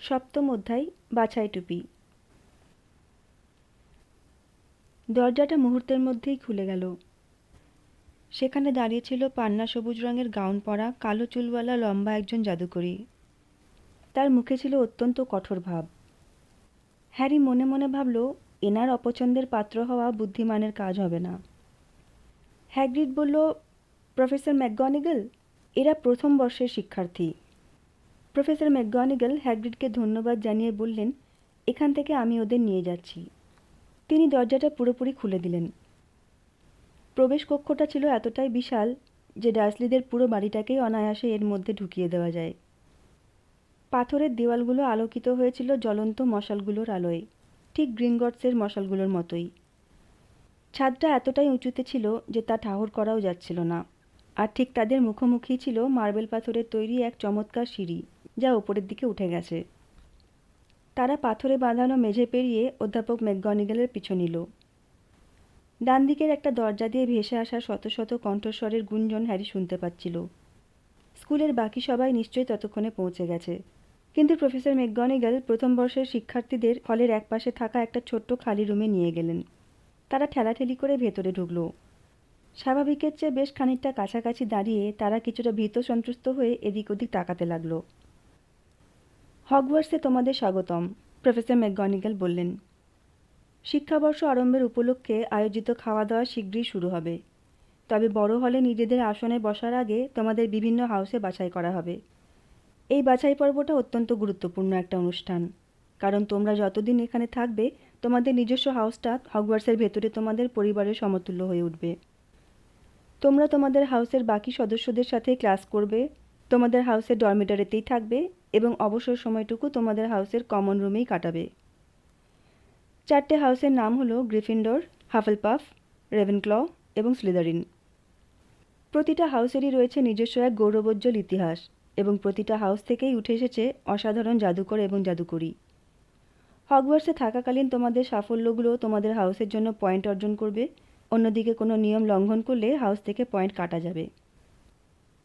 সপ্তম অধ্যায় বাছাই টুপি। দরজাটা মুহূর্তের মধ্যেই খুলে গেল। সেখানে দাঁড়িয়ে ছিল পান্না সবুজ রঙের গাউন পরা কালো চুলওয়ালা লম্বা একজন জাদুকরী। তার মুখে ছিল অত্যন্ত কঠোর ভাব। হ্যারি মনে মনে ভাবল, এনার অপছন্দের পাত্র হওয়া বুদ্ধিমানের কাজ হবে না। হ্যাগ্রিড বলল, প্রফেসর ম্যাকগনিগাল, এরা প্রথম বর্ষের শিক্ষার্থী। প্রফেসর ম্যাকগনিগাল হ্যাগ্রিডকে ধন্যবাদ জানিয়ে বললেন, এখান থেকে আমি ওদের নিয়ে যাচ্ছি। তিনি দরজাটা পুরোপুরি খুলে দিলেন। প্রবেশ কক্ষটা ছিল এতটাই বিশাল যে ডার্সলিদের পুরো বাড়িটাকেই অনায়াসে এর মধ্যে ঢুকিয়ে দেওয়া যায়। পাথরের দেওয়ালগুলো আলোকিত হয়েছিল জ্বলন্ত মশালগুলোর আলোয়, ঠিক গ্রিনগটসের মশালগুলোর মতোই। ছাদটা এতটাই উঁচুতে ছিল যে তা ঠাহর করাও যাচ্ছিল না, আর ঠিক তাদের মুখোমুখি ছিল মার্বেল পাথরের তৈরি এক চমৎকার সিঁড়ি, যা ওপরের দিকে উঠে গেছে। তারা পাথরে বাঁধানো মেঝে পেরিয়ে অধ্যাপক ম্যাকগনিগালের পিছু নিল। ডান দিকের একটা দরজা দিয়ে ভেসে আসা শত শত কণ্ঠস্বরের গুঞ্জন হ্যারি শুনতে পাচ্ছিল। স্কুলের বাকি সবাই নিশ্চয়ই ততক্ষণে পৌঁছে গেছে, কিন্তু প্রফেসর ম্যাকগনিগাল প্রথম বর্ষের শিক্ষার্থীদের হলের একপাশে থাকা একটা ছোট্ট খালি রুমে নিয়ে গেলেন। তারা ঠেলাঠেলি করে ভেতরে ঢুকল। স্বাভাবিকের চেয়ে বেশ খানিকটা কাছাকাছি দাঁড়িয়ে তারা কিছুটা ভীত সন্ত্রস্ত হয়ে এদিক ওদিক তাকাতে লাগল। হগওয়ার্টসে তোমাদের স্বাগতম, প্রফেসর ম্যাকগনিগাল বললেন। শিক্ষাবর্ষ আরম্ভের উপলক্ষে আয়োজিত খাওয়া দাওয়া শীঘ্রই শুরু হবে, তবে বড় হলে নিজেদের আসনে বসার আগে তোমাদের বিভিন্ন হাউসে বাছাই করা হবে। এই বাছাই পর্বটা অত্যন্ত গুরুত্বপূর্ণ একটা অনুষ্ঠান, কারণ তোমরা যতদিন এখানে থাকবে তোমাদের নিজস্ব হাউসটা হগওয়ার্টসের ভেতরে তোমাদের পরিবারের সমতুল্য হয়ে উঠবে। তোমরা তোমাদের হাউসের বাকি সদস্যদের সাথে ক্লাস করবে, তোমাদের হাউসের ডরমিটরিতেই থাকবে এবং অবসর সময়টুকু তোমাদের হাউসের কমন রুমেই কাটাবে। 4টে হাউসের নাম হলো গ্রিফিন্ডর, হাফেলপাফ, রেভেনক্ল এবং স্লিদারিন। প্রতিটা হাউসেরই রয়েছে নিজস্ব এক গৌরবোজ্জ্বল ইতিহাস, এবং প্রতিটা হাউস থেকেই উঠে এসেছে অসাধারণ জাদুকর এবং জাদুকরী। হগওয়ার্টসে থাকাকালীন তোমাদের সাফল্যগুলো তোমাদের হাউসের জন্য পয়েন্ট অর্জন করবে, অন্যদিকে কোনো নিয়ম লঙ্ঘন করলে হাউস থেকে পয়েন্ট কাটা যাবে।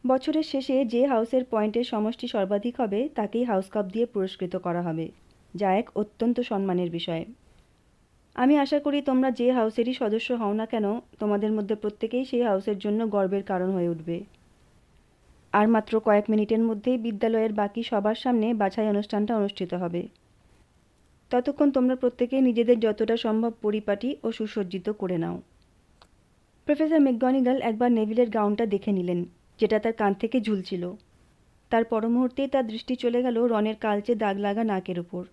বছরের শেষে যে হাউসের পয়েন্টের সমষ্টি সর্বাধিক হবে তাকেই হাউস কাপ দিয়ে পুরস্কৃত করা হবে, যা এক অত্যন্ত সম্মানের বিষয়। আমি আশা করি তোমরা যে হাউসেরই সদস্য হও না কেন, তোমাদের মধ্যে প্রত্যেকেই সেই হাউসের জন্য গর্বের কারণ হয়ে উঠবে। আর মাত্র কয়েক মিনিটের মধ্যেই বিদ্যালয়ের বাকি সবার সামনে বাছাই অনুষ্ঠানটা অনুষ্ঠিত হবে। ততক্ষণ তোমরা প্রত্যেকেই নিজেদের যতটা সম্ভব পরিপাটি ও সুসজ্জিত করে নাও। প্রফেসর ম্যাকগনিগাল একবার নেভিলের গাউনটা দেখে নিলেন, যেটা তার কান থেকে ঝুলছিল। তার পর মুহূর্তেই তার দৃষ্টি চলে গেল রনের কালচে দাগ লাগা নাকের উপর।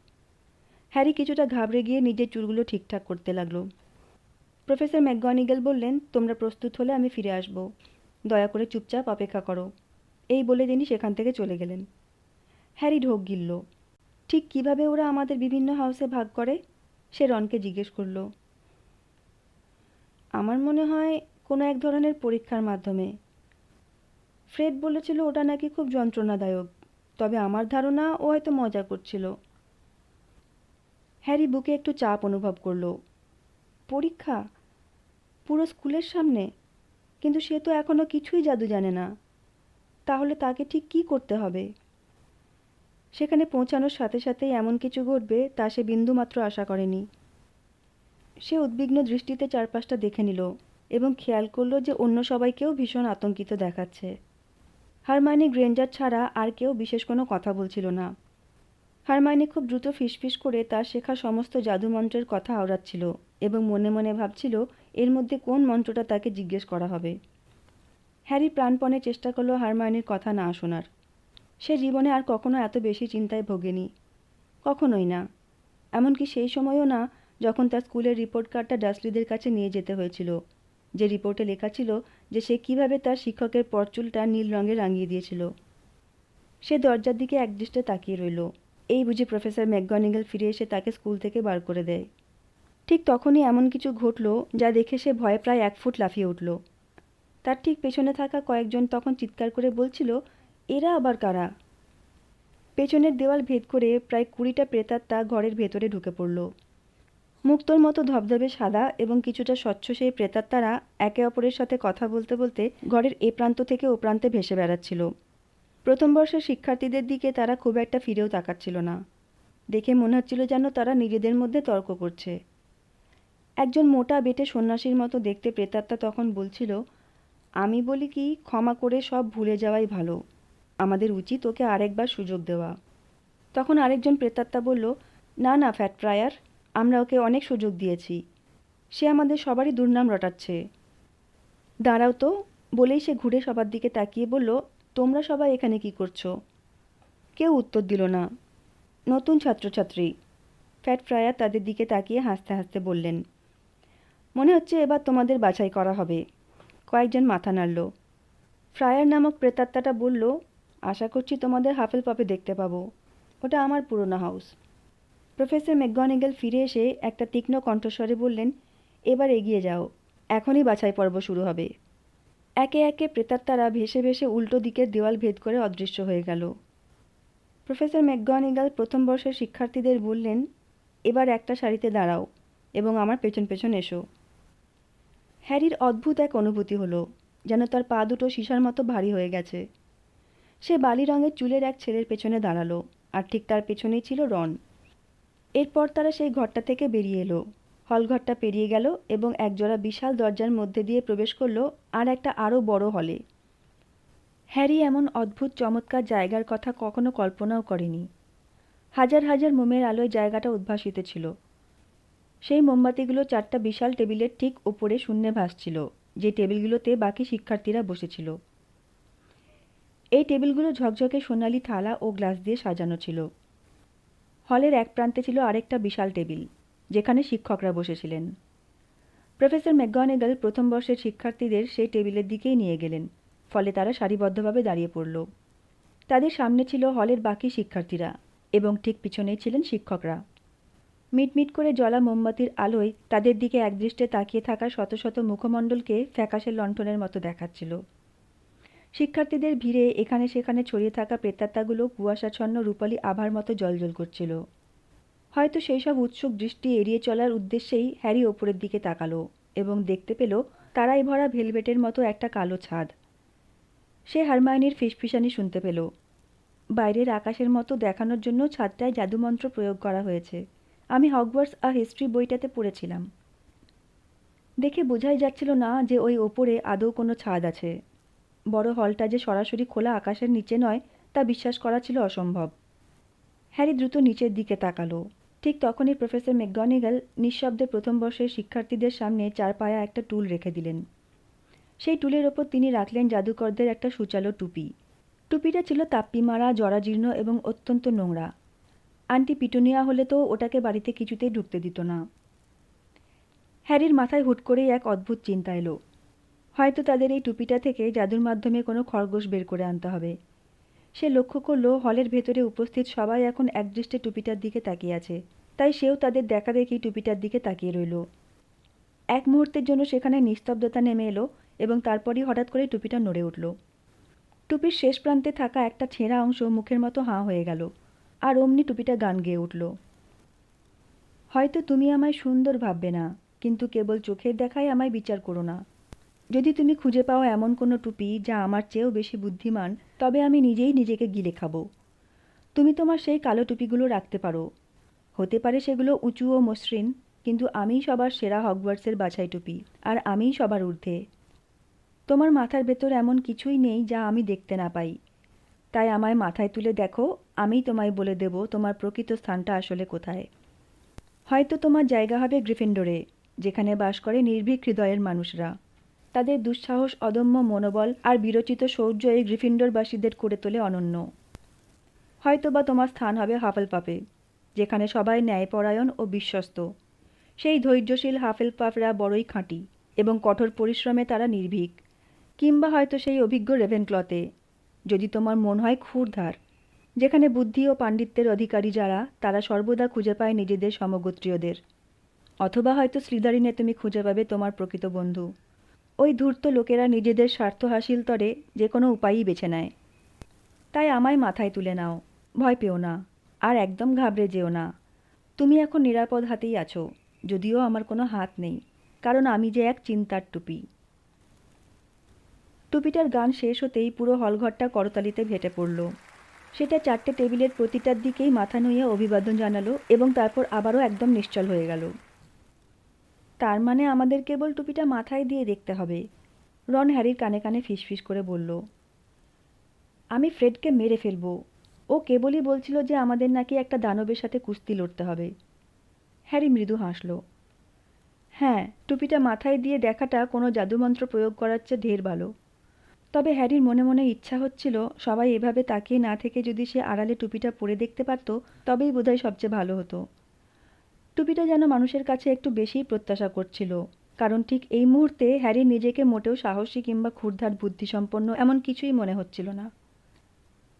হ্যারি কিছুটা ঘাবড়ে গিয়ে নিজের চুলগুলো ঠিকঠাক করতে লাগল। প্রফেসর ম্যাকগনিগাল বললেন, তোমরা প্রস্তুত হলে আমি ফিরে আসব, দয়া করে চুপচাপ অপেক্ষা করো। এই বলে তিনি সেখান থেকে চলে গেলেন। হ্যারি ঢোক গিলল। ঠিক কিভাবে ওরা আমাদের বিভিন্ন হাউসে ভাগ করে, সে রনকে জিজ্ঞেস করল। আমার মনে হয় কোনো এক ধরনের পরীক্ষার মাধ্যমে। ফ্রেড বলেছিল ওটা নাকি খুব যন্ত্রণাদায়ক, তবে আমার ধারণা ও হয়তো মজা করছিল। হ্যারি বুকে একটু চাপ অনুভব করল। পরীক্ষা? পুরো স্কুলের সামনে? কিন্তু সে তো এখনো কিছুই জাদু জানে না। তাহলে তাকে ঠিক কী করতে হবে? সেখানে পৌঁছানোর সাথে সাথেই এমন কিছু ঘটবে তা সে বিন্দুমাত্র আশা করেনি। সে উদ্বিগ্ন দৃষ্টিতে চারপাশটা দেখে নিল এবং খেয়াল করল যে অন্য সবাইকেও ভীষণ আতঙ্কিত দেখাচ্ছে। হারমাইনি গ্রেঞ্জার ছাড়া আর কেউ বিশেষ কোনো কথা বলছিল না। হারমাইনি খুব দ্রুত ফিসফিস করে তার শেখা সমস্ত জাদুমন্ত্রের কথা আওড়াচ্ছিল এবং মনে মনে ভাবছিল এর মধ্যে কোন মন্ত্রটা তাকে জিজ্ঞেস করা হবে। হ্যারি প্রাণপণে চেষ্টা করল হারমাইনির কথা না শোনার। সে জীবনে আর কখনো এত বেশি চিন্তায় ভোগেনি, কখনোই না। এমনকি সেই সময়ও না যখন তার স্কুলের রিপোর্ট কার্ডটা ডার্সলিদের কাছে নিয়ে যেতে হয়েছিল, যে রিপোর্টে লেখা ছিল যে সে কিভাবে তার শিক্ষকের পরচুলটা নীল রঙে রাঙিয়ে দিয়েছিল। সে দরজার দিকে একদৃষ্টে তাকিয়ে রইল। এই বুঝি প্রফেসর ম্যাকগনিগাল ফিরে এসে তাকে স্কুল থেকে বার করে দেয়। ঠিক তখনই এমন কিছু ঘটল যা দেখে সে ভয়ে প্রায় 1 ফুট লাফিয়ে উঠল। তার ঠিক পেছনে থাকা কয়েকজন তখন চিৎকার করে বলছিল, এরা আবার কারা? পেছনের দেওয়াল ভেদ করে প্রায় 20টা প্রেতাত্মা ঘরের ভেতরে ঢুকে পড়ল। মুক্তোর মতো ধবধবে সাদা এবং কিছুটা স্বচ্ছ সেই প্রেতাত্মারা একে অপরের সাথে কথা বলতে বলতে ঘরের এ প্রান্ত থেকে ও প্রান্তে ভেসে বেড়াচ্ছিল। প্রথম বর্ষের শিক্ষার্থীদের দিকে তারা খুব একটা ফিরেও তাকাচ্ছিল না। দেখে মনে হচ্ছিল যেন তারা নিজেদের মধ্যে তর্ক করছে। একজন মোটা বেঁটে সন্ন্যাসীর মতো দেখতে প্রেতাত্মা তখন বলছিল, আমি বলি কি, ক্ষমা করে সব ভুলে যাওয়াই ভালো। আমাদের উচিত ওকে আরেকবার সুযোগ দেওয়া। তখন আরেকজন প্রেতাত্মা বলল, না না ফ্যাট ফ্রায়ার, আমরা ওকে অনেক সুযোগ দিয়েছি। সে আমাদের সবারই দুর্নাম রটাচ্ছে। দাঁড়াও তো, বলেই সে ঘুরে সবার দিকে তাকিয়ে বলল, তোমরা সবাই এখানে কি করছো? কেউ উত্তর দিল না। নতুন ছাত্রছাত্রী। ফ্যাট ফ্রায়ার তাদের দিকে তাকিয়ে হাসতে হাসতে বললেন, মনে হচ্ছে এবার তোমাদের বাছাই করা হবে। কয়েকজন মাথা নাড়ল। ফ্রায়ার নামক প্রেতাত্মাটা বলল, আশা করছি তোমাদের হাফেলপাফে দেখতে পাবো। ওটা আমার পুরোনো হাউস। প্রফেসর ম্যাকগনিগাল ফিরে এসে একটা তীক্ষ্ণ কণ্ঠস্বরে বললেন, এবার এগিয়ে যাও, এখনই বাছাই পর্ব শুরু হবে। একে একে প্রেতাত্মারা ভেসে ভেসে উল্টো দিকের দেওয়াল ভেদ করে অদৃশ্য হয়ে গেল। প্রফেসর ম্যাকগনিগাল প্রথম বর্ষের শিক্ষার্থীদের বললেন, এবার একটা সারিতে দাঁড়াও এবং আমার পেছন পেছন এসো। হ্যারির অদ্ভুত এক অনুভূতি হলো, যেন তার পা দুটো সীসার মতো ভারী হয়ে গেছে। সে বালি রঙের চুলের এক ছেলের পেছনে দাঁড়ালো, আর ঠিক তার পেছনেই ছিল রন। এরপর তারা সেই ঘরটা থেকে বেরিয়ে এলো। হলঘরটা পেরিয়ে গেল এবং একজোড়া বিশাল দরজার মধ্যে দিয়ে প্রবেশ করলো আর একটা আরও বড় হলে। হ্যারি এমন অদ্ভুত চমৎকার জায়গার কথা কখনো কল্পনাও করেনি। হাজার হাজার মোমের আলোয় জায়গাটা উদ্ভাসিত ছিল। সেই মোমবাতিগুলো চারটা বিশাল টেবিলের ঠিক উপরে শূন্যে ভাসছিল, যে টেবিলগুলোতে বাকি শিক্ষার্থীরা বসেছিল। এই টেবিলগুলো ঝকঝকে সোনালি থালা ও গ্লাস দিয়ে সাজানো ছিল। হলের এক প্রান্তে ছিল আরেকটা বিশাল টেবিল, যেখানে শিক্ষকরা বসেছিলেন। প্রফেসর ম্যাকগনিগাল প্রথম বর্ষের শিক্ষার্থীদের সেই টেবিলের দিকেই নিয়ে গেলেন, ফলে তারা সারিবদ্ধভাবে দাঁড়িয়ে পড়ল। তাদের সামনে ছিল হলের বাকি শিক্ষার্থীরা এবং ঠিক পিছনেই ছিলেন শিক্ষকরা। মিটমিট করে জ্বলা মোমবাতির আলোয় তাদের দিকে একদৃষ্টে তাকিয়ে থাকা শত শত মুখমণ্ডলকে ফ্যাকাশে লণ্ঠনের মতো দেখাচ্ছিল। শিক্ষার্থীদের ভিড়ে এখানে সেখানে ছড়িয়ে থাকা প্রেতাত্মাগুলো কুয়াশাচ্ছন্ন রূপালী আভার মতো জ্বলজ্বল করছিল। হয়তো সেই সব উৎসুক দৃষ্টি এড়িয়ে চলার উদ্দেশ্যেই হ্যারি ওপরের দিকে তাকালো এবং দেখতে পেল তারাই ভরা ভেলভেটের মতো একটা কালো ছাদ। সে হারমায়োনির ফিসফিসানি শুনতে পেল, বাইরের আকাশের মতো দেখানোর জন্য ছাদটায় জাদুমন্ত্র প্রয়োগ করা হয়েছে। আমি হগওয়ার্টস আ হিস্ট্রি বইটাতে পড়েছিলাম। দেখে বোঝাই যাচ্ছিল না যে ওই ওপরে আদৌ কোনো ছাদ আছে। বড় হলটা যে সরাসরি খোলা আকাশের নিচে নয়, তা বিশ্বাস করা ছিল অসম্ভব। হ্যারি দ্রুত নিচের দিকে তাকালো। ঠিক তখনই প্রফেসর ম্যাকগনিগাল নিঃশব্দে প্রথম বর্ষের শিক্ষার্থীদের সামনে চার পায়া একটা টুল রেখে দিলেন। সেই টুলের ওপর তিনি রাখলেন জাদুকরদের একটা সূচালো টুপি। টুপিটা ছিল তাপ্পি মারা, জরাজীর্ণ এবং অত্যন্ত নোংরা। আন্টি পিটুনিয়া হলে তো ওটাকে বাড়িতে কিছুতেই ঢুকতে দিত না। হ্যারির মাথায় হুট করেই এক অদ্ভুত চিন্তা এলো। হয়তো তাদের এই টুপিটা থেকে জাদুর মাধ্যমে কোনো খরগোশ বের করে আনতে হবে। সে লক্ষ্য করল হলের ভেতরে উপস্থিত সবাই এখন একদৃষ্টে টুপিটার দিকে তাকিয়ে আছে, তাই সেও তাদের দেখা দেখি টুপিটার দিকে তাকিয়ে রইল। এক মুহূর্তের জন্য সেখানে নিস্তব্ধতা নেমে এলো এবং তারপরই হঠাৎ করে টুপিটা নড়ে উঠল। টুপির শেষ প্রান্তে থাকা একটা ছেঁড়া অংশ মুখের মতো হাঁ হয়ে গেল, আর অমনি টুপিটা গান গেয়ে উঠল। হয়তো তুমি আমায় সুন্দর ভাববে না, কিন্তু কেবল চোখের দেখায় আমায় বিচার করো না। যদি তুমি খুঁজে পাও এমন কোনো টুপি যা আমার চেয়েও বেশি বুদ্ধিমান, তবে আমি নিজেই নিজেকে গিলে খাবো। তুমি তোমার সেই কালো টুপিগুলো রাখতে পারো। হতে পারে সেগুলো উঁচু ও মসৃণ, কিন্তু আমিই সবার সেরা হগওয়ার্টসের বাছাই টুপি, আর আমিই সবার ঊর্ধ্বে। তোমার মাথার ভেতর এমন কিছুই নেই যা আমি দেখতে না পাই। তাই আমায় মাথায় তুলে দেখো, আমিই তোমায় বলে দেব তোমার প্রকৃত স্থানটা আসলে কোথায়। হয়তো তোমার জায়গা হবে গ্রিফিন্ডরে, যেখানে বাস করে নির্ভীক হৃদয়ের মানুষরা। তাদের দুঃসাহস, অদম্য মনোবল আর বিরচিত শৌর্য এই গ্রিফিন্ডরবাসীদের করে তোলে অনন্য। হয়তো বা তোমার স্থান হবে হাফেলপাফে, যেখানে সবাই ন্যায়পরায়ণ ও বিশ্বস্ত। সেই ধৈর্যশীল হাফেলপাফরা বড়ই খাঁটি এবং কঠোর পরিশ্রমে তারা নির্ভীক। কিংবা হয়তো সেই অভিজ্ঞ রেভেনক্লতে, যদি তোমার মন হয় ক্ষুরধার, যেখানে বুদ্ধি ও পাণ্ডিত্যের অধিকারী যারা, তারা সর্বদা খুঁজে পায় নিজেদের সমগোত্রীয়দের। অথবা হয়তো স্লিদারিনে তুমি খুঁজে পাবে তোমার প্রকৃত বন্ধু। ওই ধূর্ত লোকেরা নিজেদের স্বার্থ হাসিল তরে যে কোনো উপায়ই বেছে নেয়। তাই আমায় মাথায় তুলে নাও, ভয় পেও না, আর একদম ঘাবড়ে যেও না। তুমি এখন নিরাপদ হাতেই আছো, যদিও আমার কোনো হাত নেই, কারণ আমি যে এক চিন্তার টুপি। টুপিটার গান শেষ হতেই পুরো হলঘরটা করতালিতে ফেটে পড়ল। সেটা 4টে টেবিলের প্রতিটার দিকেই মাথা নুইয়ে অভিবাদন জানালো এবং তারপর আবারও একদম নিশ্চল হয়ে গেল। তার মানে আমাদের কেবল টুপিটা মাথায় দিয়ে দেখতে হবে, রন হ্যারির কানে কানে ফিসফিস করে বলল। আমি ফ্রেডকে মেরে ফেলবো। ও কেবলই বলছিল যে আমাদের নাকি একটা দানবের সাথে কুস্তি লড়তে হবে। হ্যারি মৃদু হাসল। হ্যাঁ, টুপিটা মাথায় দিয়ে দেখাটা কোনো জাদুমন্ত্র প্রয়োগ করার চেয়ে ঢের ভালো। তবে হ্যারির মনে মনে ইচ্ছা হচ্ছিল সবাই এভাবে তাকিয়ে না থেকে যদি সে আড়ালে টুপিটা পরে দেখতে পারত তবেই বোধহয় সবচেয়ে ভালো হতো। টুপিটা যেন মানুষের কাছে একটু বেশিই প্রত্যাশা করছিল, কারণ ঠিক এই মুহূর্তে হ্যারির নিজেকে মোটেও সাহসী কিংবা ক্ষুরধার বুদ্ধিসম্পন্ন এমন কিছুই মনে হচ্ছিল না।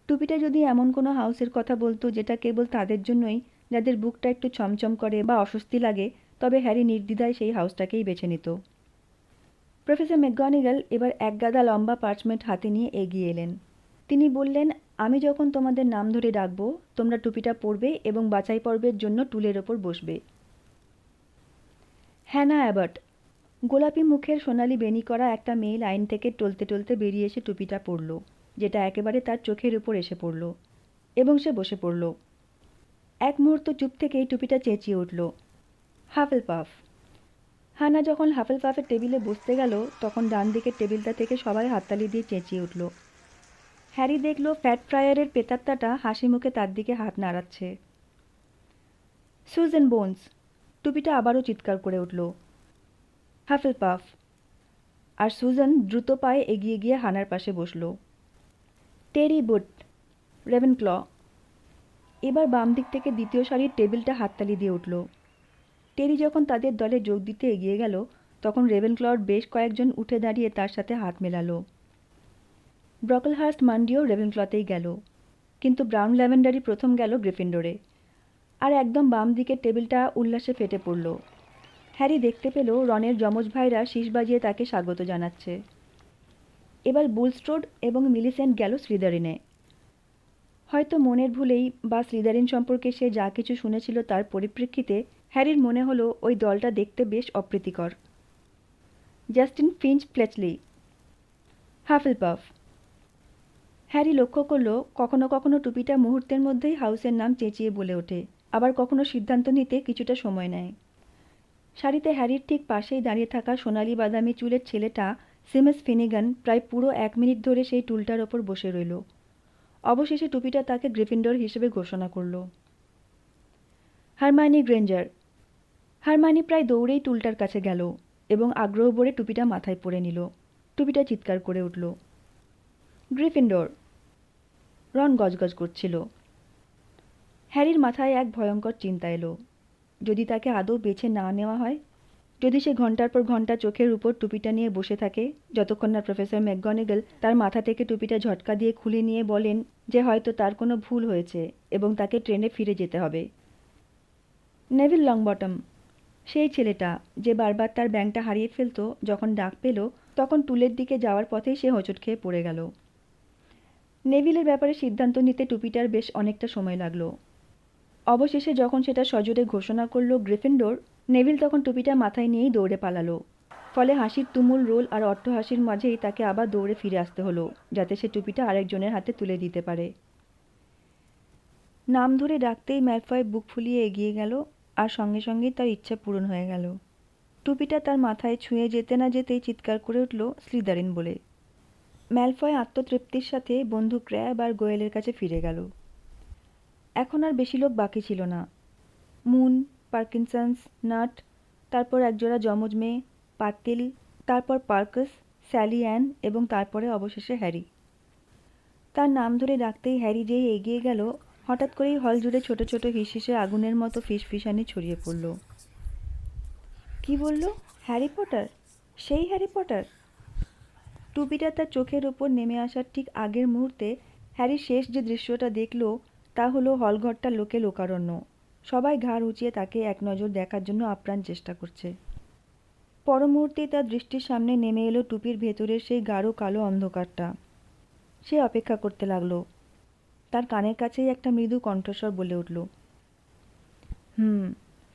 টুপিটা যদি এমন কোনো হাউসের কথা বলতো যেটা কেবল তাদের জন্যই, যাদের বুকটা একটু ছমছম করে বা অস্বস্তি লাগে, তবে হ্যারি নির্দ্বিধায় সেই হাউসটাকেই বেছে নিত। প্রফেসর ম্যাকগনিগাল এবার একগাদা লম্বা পার্চমেন্ট হাতে নিয়ে এগিয়ে এলেন। তিনি বললেন, আমি যখন তোমাদের নাম ধরে ডাকবো তোমরা টুপিটা পরবে এবং বাছাই পর্বের জন্য টুলের ওপর বসবে। হ্যানা অ্যাবট। গোলাপি মুখের সোনালি বেনি করা একটা মেয়ে লাইন থেকে টলতে টলতে বেরিয়ে এসে টুপিটা পরল, যেটা একেবারে তার চোখের উপর এসে পড়ল, এবং সে বসে পড়ল। এক মুহূর্ত চুপ থেকেই টুপিটা চেঁচিয়ে উঠল, হাফেলপাফ। হানা যখন হাফেলপাফের টেবিলে বসতে গেল তখন ডান দিকের টেবিলটা থেকে সবাই হাততালি দিয়ে চেঁচিয়ে উঠল। হ্যারি দেখল ফ্যাট ফ্রায়ারের পেতাত্তাটা হাসি মুখে তার দিকে হাত নাড়াচ্ছে। সুজেন বোনস। টুপিটা আবারও চিৎকার করে উঠল, হাফেলপাফ। আর সুজান দ্রুত পায়ে এগিয়ে গিয়ে হানার পাশে বসল। টেরি বুট, রেভেনক্ল। এবার বাম দিক থেকে দ্বিতীয় সারির টেবিলটা হাততালি দিয়ে উঠল। টেরি যখন তাদের দলে যোগ দিতে এগিয়ে গেল তখন রেভেনক্লর বেশ কয়েকজন উঠে দাঁড়িয়ে তার সাথে হাত মেলালো। ব্রকলহার্স্ট মান্ডিও রেভেনক্লতেই গেল, কিন্তু ব্রাউন ল্যাভেন্ডারি প্রথম গেল গ্রিফিন্ডরে। আর একদম বাম দিকের টেবিলটা উল্লাসে ফেটে পড়ল। হ্যারি দেখতে পেল রনের যমজ ভাইরা শীষ বাজিয়ে তাকে স্বাগত জানাচ্ছে। এবার বুলস্ট্রোড এবং মিলিসেন্ট গেল স্লিদারিনে। হয়তো মনের ভুলেই বা স্লিদারিন সম্পর্কে সে যা কিছু শুনেছিল তার পরিপ্রেক্ষিতে হ্যারির মনে হলো ওই দলটা দেখতে বেশ অপ্রীতিকর। Justin Finch Fletchley, Hufflepuff. Harry লক্ষ্য করল কখনো কখনো টুপিটা মুহূর্তের মধ্যেই হাউসের নাম চেঁচিয়ে বলে ওঠে, আবার কখনো সিদ্ধান্ত নিতে কিছুটা সময় নেয়। সারিতে হ্যারির ঠিক পাশেই দাঁড়িয়ে থাকা সোনালি বাদামি চুলের ছেলেটা সিমাস ফিনিগান প্রায় পুরো 1 মিনিট ধরে সেই টুলটার ওপর বসে রইল। অবশেষে টুপিটা তাকে গ্রিফিন্ডর হিসেবে ঘোষণা করল। Hermione Granger. হারমায়োনি প্রায় দৌড়েই টুলটার কাছে গেল এবং আগ্রহ ভরে টুপিটা মাথায় পরে নিল। টুপিটা চিৎকার করে উঠল, গ্রিফিন্ডর। রন গজগজ করছিল। হ্যারির মাথায় এক ভয়ঙ্কর চিন্তা এলো, যদি তাকে আদৌ বেছে না নেওয়া হয়, যদি সে ঘন্টার পর ঘন্টা চোখের উপর টুপিটা নিয়ে বসে থাকে যতক্ষণ না প্রফেসর ম্যাকগনিগাল তার মাথা থেকে টুপিটা ঝটকা দিয়ে খুলে নিয়ে বলেন যে হয়তো তার কোনো ভুল হয়েছে এবং তাকে ট্রেনে ফিরে যেতে হবে। নেভিল লংবটম, সেই ছেলেটা যে বারবার তার ব্যাংকটা হারিয়ে ফেলত যখন ডাক পেল তখন টুলের দিকে যাওয়ার পথেই সে হোঁচট খেয়ে পড়ে গেল। নেভিলের ব্যাপারে সিদ্ধান্ত নিতে টুপিটার বেশ অনেকটা সময় লাগলো। অবশেষে যখন সেটা সজোরে ঘোষণা করল গ্রিফিন্ডর, নেভিল তখন টুপিটা মাথায় নিয়েই দৌড়ে পালালো। ফলে হাসির তুমুল রোল আর অট্টহাসির মাঝেই তাকে আবার দৌড়ে ফিরে আসতে হলো যাতে সে টুপিটা আরেকজনের হাতে তুলে দিতে পারে। নাম ধরে ডাকতেই ম্যালফয় বুক ফুলিয়ে এগিয়ে গেল আর সঙ্গে সঙ্গেই তার ইচ্ছা পূরণ হয়ে গেল। টুপিটা তার মাথায় ছুঁয়ে যেতে না যেতেই চিৎকার করে উঠল স্লিদারিন বলে। ম্যালফয় আত্মতৃপ্তির সাথে বন্ধু ক্র্যাব আর গোয়েলের কাছে ফিরে গেল। এখন আর বেশি লোক বাকি ছিল না। মুন, পার্কিনসন্স, নাট, তারপর একজোড়া যমজ মেয়ে, পাতিল, তারপর পার্কাস, স্যালি অ্যান এবং তারপরে অবশেষে হ্যারি। তার নাম ধরে ডাকতেই হ্যারি যেই এগিয়ে গেল হঠাৎ করেই হল জুড়ে ছোট ছোট হিসহিসে আগুনের মতো ফিসফিসানি ছড়িয়ে পড়ল। কি বলল? Harry Potter? সেই হ্যারি পটার? টুপিটা তার চোখের ওপর নেমে আসার ঠিক আগের মুহূর্তে হ্যারি শেষ যে দৃশ্যটা দেখল তা হলো হলঘরটার লোকে লোকারণ্য। সবাই ঘাড় উঁচিয়ে তাকে এক নজর দেখার জন্য আপ্রাণ চেষ্টা করছে। পর মুহূর্তেই তার দৃষ্টির সামনে নেমে এলো টুপির ভেতরের সেই গাঢ় কালো অন্ধকারটা। সে অপেক্ষা করতে লাগলো। তার কানের কাছেই একটা মৃদু কণ্ঠস্বর বলে উঠল,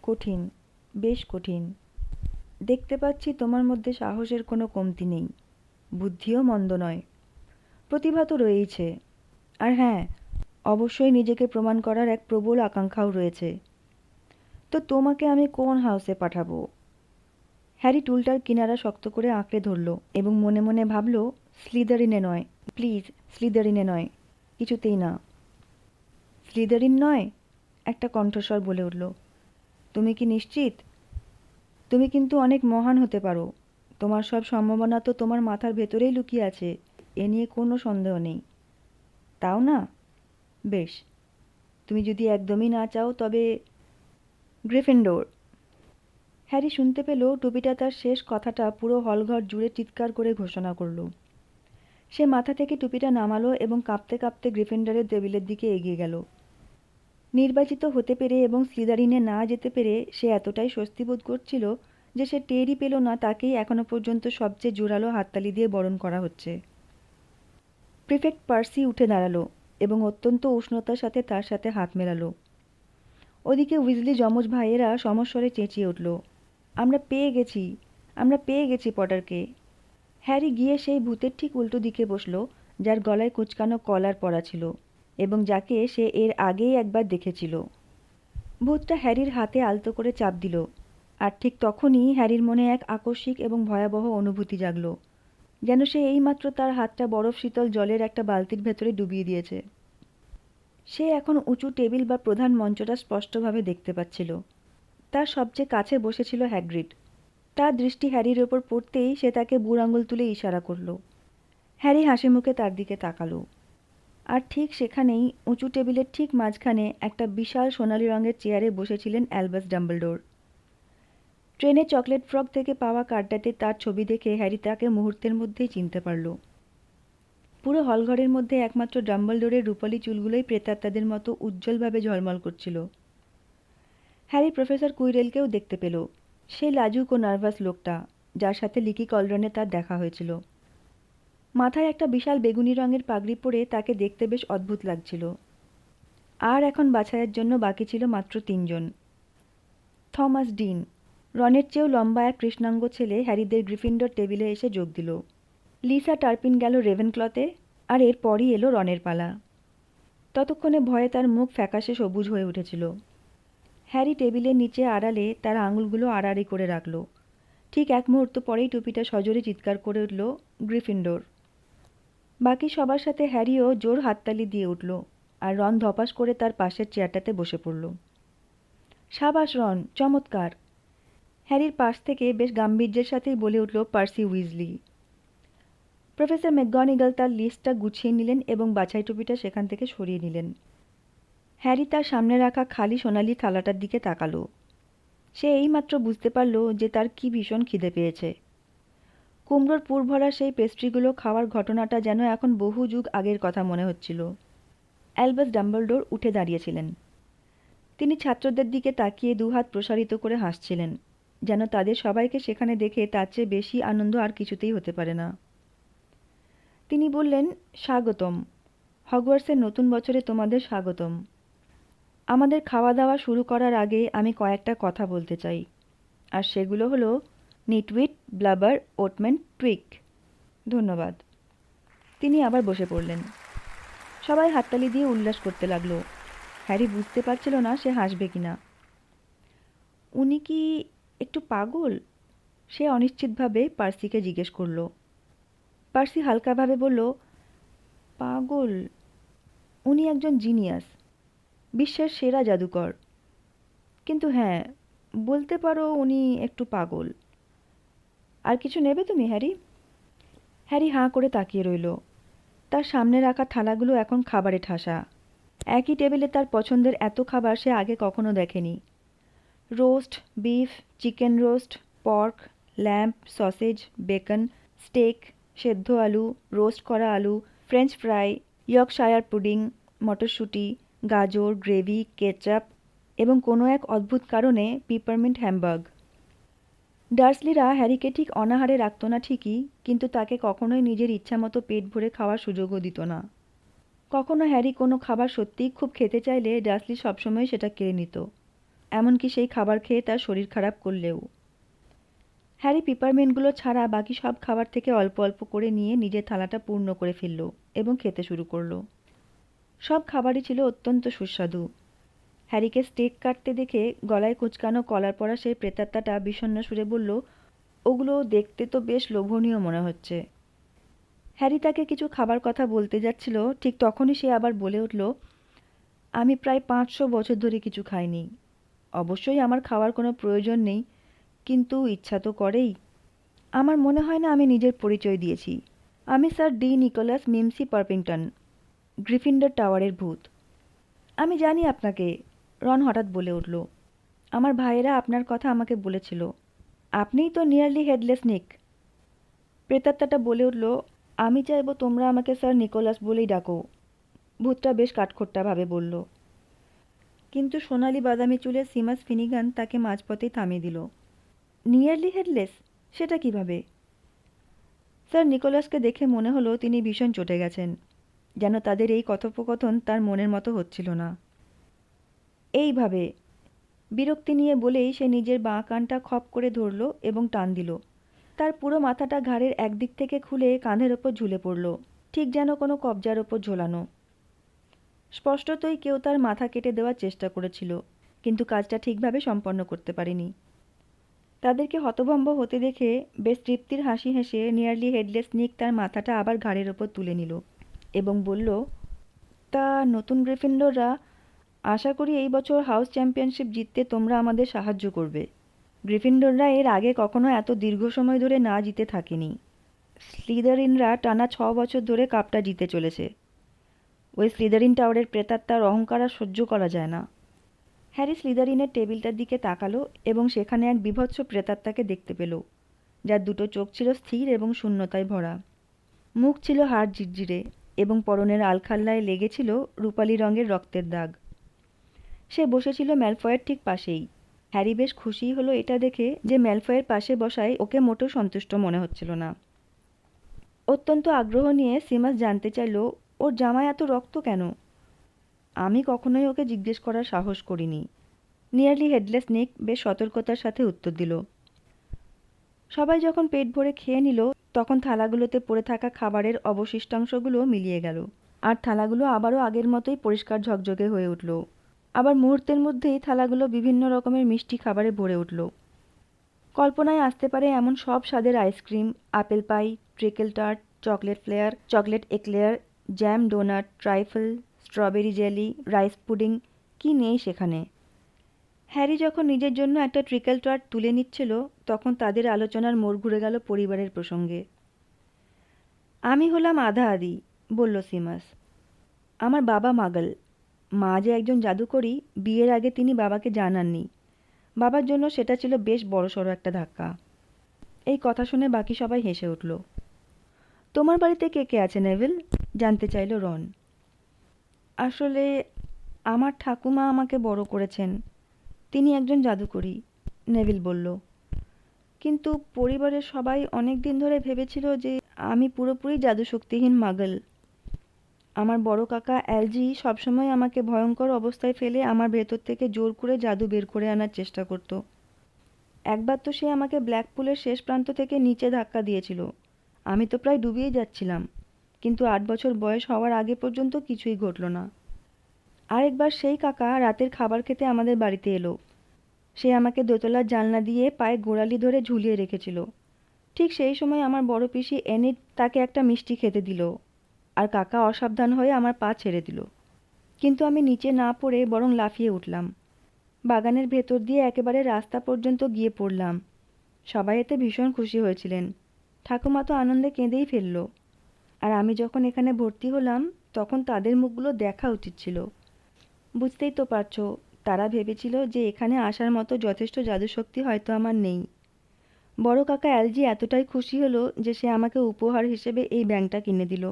কঠিন, বেশ কঠিন। দেখতে পাচ্ছি তোমার মধ্যে সাহসের কোনো কমতি নেই, বুদ্ধিও মন্দ নয়, প্রতিভা তো রয়েইছে। আর হ্যাঁ, অবশ্যই নিজেকে প্রমাণ করার এক প্রবল আকাঙ্ক্ষাও রয়েছে। তো তোমাকে আমি কোন হাউসে পাঠাবো? হ্যারি টুলটার কিনারা শক্ত করে আঁকড়ে ধরল এবং মনে মনে ভাবল, স্লিদারিনে নয়, প্লিজ স্লিদারিনে নয়, কিছুতেই না। স্লিদারিন নয়? একটা কণ্ঠস্বর বলে উঠল। তুমি কি নিশ্চিত? তুমি কিন্তু অনেক মহান হতে পারো। তোমার সব সম্ভাবনা তো তোমার মাথার ভেতরেই লুকিয়ে আছে, এ নিয়ে কোনো সন্দেহ নেই। তাও না? বেশ, তুমি যদি একদমই না চাও তবে গ্রিফিন্ডোর। হ্যারি শুনতে পেল টুপিটা তার শেষ কথাটা পুরো হলঘর জুড়ে চিৎকার করে ঘোষণা করল। সে মাথা থেকে টুপিটা নামালো এবং কাঁপতে কাঁপতে গ্রিফিন্ডরের টেবিলের দিকে এগিয়ে গেল। নির্বাচিত হতে পেরে এবং স্লিদারিনে না যেতে পেরে সে এতটাই স্বস্তি বোধ করছিল যে সে টেরই পেল না তাকেই এখনো পর্যন্ত সবচেয়ে জোরালো হাততালি দিয়ে বরণ করা হচ্ছে। প্রিফেক্ট পার্সি উঠে দাঁড়ালো এবং অত্যন্ত উষ্ণতার সাথে তার সাথে হাত মেলালো। ওদিকে উইজলি যমজ ভাইয়েরা সমস্বরে চেঁচিয়ে উঠল, আমরা পেয়ে গেছি, আমরা পেয়ে গেছি পটারকে। হ্যারি গিয়ে সেই ভূতের ঠিক উল্টো দিকে বসল যার গলায় কুঁচকানো কলার পরা ছিল এবং যাকে সে এর আগেই একবার দেখেছিল। ভূতটা হ্যারির হাতে আলতো করে চাপ দিল, আর ঠিক তখনই হ্যারির মনে এক আকস্মিক এবং ভয়াবহ অনুভূতি জাগল, যেন সে এইমাত্র তার হাতটা বরফ শীতল জলের একটা বালতির ভেতরে ডুবিয়ে দিয়েছে। সে এখন উঁচু টেবিল বা প্রধান মঞ্চটা স্পষ্টভাবে দেখতে পাচ্ছিল। তার সবচেয়ে কাছে বসেছিল হ্যাগ্রিড। তার দৃষ্টি হ্যারির ওপর পড়তেই সে তাকে বুড়ো আঙুল তুলে ইশারা করল। হ্যারি হাসি মুখে তার দিকে তাকালো। আর ঠিক সেখানেই উঁচু টেবিলের ঠিক মাঝখানে একটা বিশাল সোনালি রঙের চেয়ারে বসেছিলেন অ্যালবাস ডাম্বলডোর। ট্রেনে চকলেট ফ্রক থেকে পাওয়া কার্ডটাতে তার ছবি দেখে হ্যারি তাকে মুহূর্তের মধ্যেই চিনতে পারল। পুরো হলঘরের মধ্যে একমাত্র ডাম্বলডোরের রূপালি চুলগুলোই প্রেতাত্মাদের মতো উজ্জ্বলভাবে ঝলমল করছিল। হ্যারি প্রফেসর কুইরেলকেও দেখতে পেল, সেই লাজুক ও নার্ভাস লোকটা যার সাথে লিকি কলরনে তার দেখা হয়েছিল। মাথায় একটা বিশাল বেগুনি রঙের পাগড়ি পরে তাকে দেখতে বেশ অদ্ভুত লাগছিল। আর এখন বাছাইয়ের জন্য বাকি ছিল মাত্র ৩ জন। থমাস ডিন, রনের চেয়েও লম্বা এক কৃষ্ণাঙ্গ ছেলে, হ্যারিদের গ্রিফিন্ডর টেবিলে এসে যোগ দিল। লিসা টার্পিন গেল রেভেনক্লতে, আর এরপরই এলো রনের পালা। ততক্ষণে ভয়ে তার মুখ ফ্যাকাশে সবুজ হয়ে উঠেছিল। হ্যারি টেবিলের নিচে আড়ালে তার আঙুলগুলো আড়াআড়ি করে রাখল। ঠিক এক মুহূর্ত পরেই টুপিটা সজোরে চিৎকার করে উঠল, গ্রিফিন্ডোর। বাকি সবার সাথে হ্যারিও জোর হাততালি দিয়ে উঠল, আর রন ধপাস করে তার পাশের চেয়ারটাতে বসে পড়ল। সাবাস রন, চমৎকার! হ্যারির পাশ থেকে বেশ গাম্ভীর্যের সাথেই বলে উঠল পার্সি উইজলি। প্রফেসর ম্যাকগনিগাল তার লিস্টটা গুছিয়ে নিলেন এবং বাছাই টুপিটা সেখান থেকে সরিয়ে নিলেন। হ্যারি তার সামনে রাখা খালি সোনালি থালাটার দিকে তাকালো। সে এইমাত্র বুঝতে পারল যে তার কি ভীষণ খিদে পেয়েছে। কুমড়োর পুর ভরা সেই পেস্ট্রিগুলো খাওয়ার ঘটনাটা যেন এখন বহু যুগ আগের কথা মনে হচ্ছিল। অ্যালবাস ডাম্বলডোর উঠে দাঁড়িয়েছিলেন। তিনি ছাত্রদের দিকে তাকিয়ে দুহাত প্রসারিত করে হাসছিলেন, যেন তাদের সবাইকে সেখানে দেখে তার চেয়ে বেশি আনন্দ আর কিছুতেই হতে পারে না। তিনি বললেন, স্বাগতম, হগওয়ার্টসের নতুন বছরে তোমাদের স্বাগতম। আমাদের খাওয়া দাওয়া শুরু করার আগে আমি কয়েকটা কথা বলতে চাই, আর সেগুলো হলো নিটউইট, ব্লাবার, ওটম্যান, টুইক। ধন্যবাদ। তিনি আবার বসে পড়লেন। সবাই হাততালি দিয়ে উল্লাস করতে লাগলো। হ্যারি বুঝতে পারছিল না সে হাসবে কিনা। উনি কি একটু পাগল? সে অনিশ্চিতভাবে পার্সিকে জিজ্ঞেস করল। পার্সি হালকাভাবে বলল, পাগল? উনি একজন জিনিয়াস, বিশ্বের সেরা জাদুকর। কিন্তু হ্যাঁ, বলতে পারো উনি একটু পাগল। আর কিছু নেবে তুমি, হ্যারি? হ্যারি হাঁ করে তাকিয়ে রইল। তার সামনে রাখা থালাগুলো এখন খাবারে ঠাসা। একই টেবিলে তার পছন্দের এত খাবার সে আগে কখনো দেখেনি। Roast beef, chicken roast, pork, lamb, sausage, bacon, steak, সেদ্ধ আলু, রোস্ট করা আলু, ফ্রেঞ্চ ফ্রাই, ইয়র্কশায়ার পুডিং, মটরশুঁটি, গাজর, গ্রেভি, কেচাপ এবং কোনো এক অদ্ভুত কারণে পিপারমিন্ট হ্যামবার্গ। ডার্সলিরা হ্যারিকে ঠিক অনাহারে রাখত না ঠিকই, কিন্তু তাকে কখনোই নিজের ইচ্ছামতো পেট ভরে খাওয়ার সুযোগও দিত না। কখনো হ্যারি কোনো খাবার সত্যিই খুব খেতে চাইলে ডার্সলি সবসময় সেটা কেড়ে নিত, এমনকি সেই খাবার খেয়ে তার শরীর খারাপ করলেও। হ্যারি পিপারমিন্টগুলো ছাড়া বাকি সব খাবার থেকে অল্প অল্প করে নিয়ে নিজের থালাটা পূর্ণ করে ফেলল এবং খেতে শুরু করল। সব খাবারই ছিল অত্যন্ত সুস্বাদু। হ্যারিকে স্টেক কাটতে দেখে গলায় কুঁচকানো কলার পরা সেই প্রেতাত্মাটা বিষণ্ণ সুরে বলল, ওগুলো দেখতে তো বেশ লোভনীয় মনে হচ্ছে। হ্যারি তাকে কিছু খাবার কথা বলতে যাচ্ছিল, ঠিক তখনই সে আবার বলে উঠল, আমি প্রায় 500 বছর ধরে কিছু খাইনি। অবশ্যই আমার খাওয়ার কোনো প্রয়োজন নেই, কিন্তু ইচ্ছা তো করেই। আমার মনে হয় না আমি নিজের পরিচয় দিয়েছি। আমি স্যার ডি নিকোলাস মিমসি পারপিংটন, গ্রিফিন্ডর টাওয়ারের ভূত। আমি জানি আপনাকে, রন হঠাৎ বলে উঠল। আমার ভাইয়েরা আপনার কথা আমাকে বলেছিল। আপনিই তো নিয়ারলি হেডলেস নিক। প্রেতাত্মাটা বলে উঠল, আমি চাইব তোমরা আমাকে স্যার নিকোলাস বলেই ডাকো। ভূতটা বেশ কাঠখোট্টাভাবে বলল। কিন্তু সোনালি বাদামি চুলের সিমাস ফিনিগান তাকে মাঝপথেই থামিয়ে দিল। Nearly headless? সেটা কিভাবে? স্যার নিকোলাসকে দেখে মনে হলো তিনি ভীষণ চটে গেছেন, যেন তাদের এই কথোপকথন তার মনের মতো হচ্ছিল না। এইভাবে, বিরক্তি নিয়ে বলেই সে নিজের বাঁ কানটা খপ করে ধরল এবং টান দিল। তার পুরো মাথাটা ঘাড়ের একদিক থেকে খুলে কাঁধের ওপর ঝুলে পড়ল, ঠিক যেন কোনো কবজার ওপর ঝোলানো। স্পষ্টতই কেউ তার মাথা কেটে দেওয়ার চেষ্টা করেছিল, কিন্তু কাজটা ঠিকভাবে সম্পন্ন করতে পারেনি। তাদেরকে হতভম্ব হতে দেখে বেশ তৃপ্তির হাসি হেসে নিয়ারলি হেডলেস নিক তার মাথাটা আবার ঘাড়ের ওপর তুলে নিল এবং বলল, তা নতুন গ্রিফিন্ডররা, আশা করি এই বছর হাউস চ্যাম্পিয়নশিপ জিততে তোমরা আমাদের সাহায্য করবে। গ্রিফিন্ডররা এর আগে কখনো এত দীর্ঘ সময় ধরে না জিতে থাকেনি। স্লিদারিনরা টানা 6 বছর ধরে কাপটা জিতে চলেছে। ওই স্লিদারিন টাওয়ারের প্রেতাত্মার অহংকার আর সহ্য করা যায় না। হ্যারি স্লিদারিনের টেবিলটার দিকে তাকালো এবং সেখানে এক বীভৎস প্রেতাত্মাকে দেখতে পেল, যার দুটো চোখ ছিল স্থির এবং শূন্যতায় ভরা। মুখ ছিল হাড় ঝিরঝিরে এবং পরনের আলখাল্লায় লেগেছিল রূপালি রঙের রক্তের দাগ। সে বসেছিল ম্যালফয়ের ঠিক পাশেই। হ্যারি বেশ খুশিই হলো এটা দেখে যে ম্যালফয়ের পাশে বসায় ওকে মোটেও সন্তুষ্ট মনে হচ্ছিল না। অত্যন্ত আগ্রহ নিয়ে সিমাস জানতে চাইল, ওর জামায় এত রক্ত কেন? আমি কখনোই ওকে জিজ্ঞেস করার সাহস করিনি। নিয়ারলি হেডলেস নিক বেশ সতর্কতার সাথে উত্তর দিল। সবাই যখন পেট ভরে খেয়ে নিল, তখন থালাগুলোতে পড়ে থাকা খাবারের অবশিষ্টাংশগুলো মিলিয়ে গেল, আর থালাগুলো আবারও আগের মতোই পরিষ্কার ঝকঝকে হয়ে উঠল। আবার মুহূর্তের মধ্যেই থালাগুলো বিভিন্ন রকমের মিষ্টি খাবারে ভরে উঠল। কল্পনায় আসতে পারে এমন সব স্বাদের ice cream, apple pie, treacle tart, chocolate flair, chocolate eclair, jam doughnut, trifle, strawberry jelly, rice pudding, কি নেই সেখানে। হ্যারি যখন নিজের জন্য একটা ট্রিকেল টার্ট তুলে নিচ্ছিল, তখন তাদের আলোচনার মোড় ঘুরে গেল পরিবারের প্রসঙ্গে। আমি হলাম আধা আধি, বলল সিমাস। আমার বাবা মাগল। মা যে একজন জাদুকরী, বিয়ের আগে তিনি বাবাকে জানাননি। বাবার জন্য সেটা ছিল বেশ বড়সড় একটা ধাক্কা। এই কথা শুনে বাকি সবাই হেসে উঠল। তোমার বাড়িতে কে কে আছে নেভিল? জানতে চাইল রন। আসলে আমার ঠাকুমা আমাকে বড় করেছেন। তিনি একজন জাদুকরী, নেভিল বলল। কিন্তু পরিবারের সবাই অনেক দিন ধরে ভেবেছিল যে আমি পুরোপুরি জাদুশক্তিহীন মাগল। আমার বড় কাকা অ্যালজি সবসময় আমাকে ভয়ঙ্কর অবস্থায় ফেলে আমার ভেতর থেকে জোর করে জাদু বের করে আনার চেষ্টা করত। একবার তো সে আমাকে ব্ল্যাকপুলের শেষ প্রান্ত থেকে নিচে ধাক্কা দিয়েছিল। আমি তো প্রায় ডুবিয়ে যাচ্ছিলাম, কিন্তু 8 বছর বয়স হওয়ার আগে পর্যন্ত কিছুই ঘটল না। আরেকবার সেই কাকা রাতের খাবার খেতে আমাদের বাড়িতে এলো। সে আমাকে দোতলার জানলা দিয়ে পায়ে গোড়ালি ধরে ঝুলিয়ে রেখেছিল। ঠিক সেই সময় আমার বড় পিসি এনিট তাকে একটা মিষ্টি খেতে দিল, আর কাকা অসাবধান হয়ে আমার পা ছেড়ে দিল। কিন্তু আমি নিচে না পড়ে বরং লাফিয়ে উঠলাম। বাগানের ভেতর দিয়ে একেবারে রাস্তা পর্যন্ত গিয়ে পড়লাম। সবাই এতে ভীষণ খুশি হয়েছিলেন। ঠাকুমা তো আনন্দে কেঁদেই ফেলল। আর আমি যখন এখানে ভর্তি হলাম, তখন তাদের মুখগুলো দেখা উচিত ছিল। বুঝতেই তো পারছো, তারা ভেবেছিল যে এখানে আসার মতো যথেষ্ট জাদুশক্তি হয়তো আমার নেই। বড় কাকা অ্যালজি এতটাই খুশি হলো যে সে আমাকে উপহার হিসেবে এই ব্যাঙটা কিনে দিল।